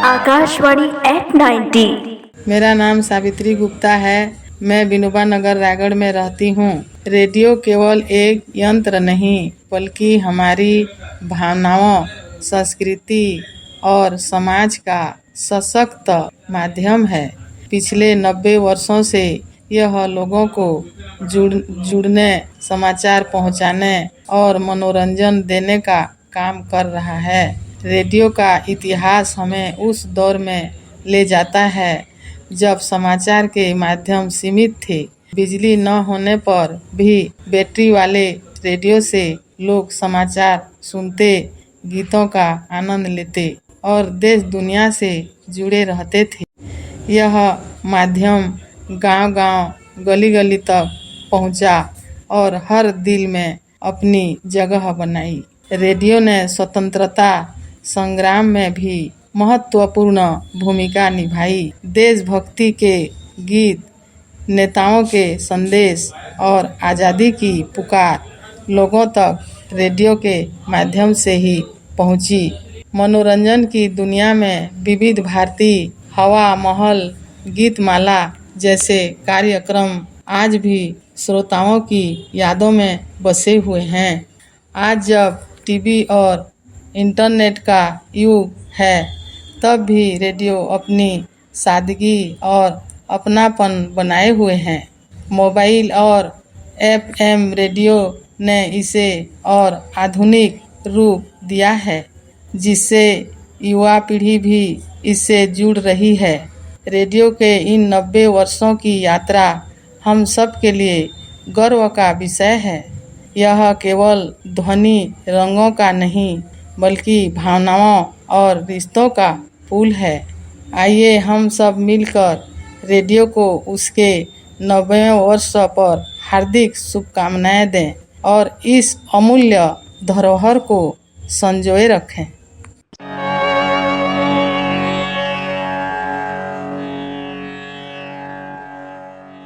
Akashvani eight 90। मेरा नाम सावित्री गुप्ता है। मैं विनोबा नगर रायगढ़ में रहती हूँ। रेडियो केवल एक यंत्र नहीं बल्कि हमारी भावनाओं, संस्कृति और समाज का सशक्त माध्यम है। पिछले 90 वर्षों से यह लोगों को जुड़ने, समाचार पहुँचाने और मनोरंजन देने का काम कर रहा है। रेडियो का इतिहास हमें उस दौर में ले जाता है जब समाचार के माध्यम सीमित थे। बिजली न होने पर भी बैटरी वाले रेडियो से लोग समाचार सुनते, गीतों का आनंद लेते और देश दुनिया से जुड़े रहते थे। यह माध्यम गांव-गांव, गली-गली तक पहुंचा और हर दिल में अपनी जगह बनाई। रेडियो ने स्वतंत्रता संग्राम में भी महत्वपूर्ण भूमिका निभाई। देशभक्ति के गीत, नेताओं के संदेश और आज़ादी की पुकार लोगों तक रेडियो के माध्यम से ही पहुंची। मनोरंजन की दुनिया में विविध भारती, हवा महल, गीतमाला जैसे कार्यक्रम आज भी श्रोताओं की यादों में बसे हुए हैं। आज जब टीवी और इंटरनेट का युग है, तब भी रेडियो अपनी सादगी और अपनापन बनाए हुए हैं। मोबाइल और एफएम रेडियो ने इसे और आधुनिक रूप दिया है, जिससे युवा पीढ़ी भी इससे जुड़ रही है। रेडियो के इन 90 वर्षों की यात्रा हम सब के लिए गर्व का विषय है। यह केवल ध्वनि रंगों का नहीं बल्कि भावनाओं और रिश्तों का पुल है। आइए हम सब मिलकर रेडियो को उसके 90वें वर्ष पर हार्दिक शुभकामनाएं दें और इस अमूल्य धरोहर को संजोए रखें।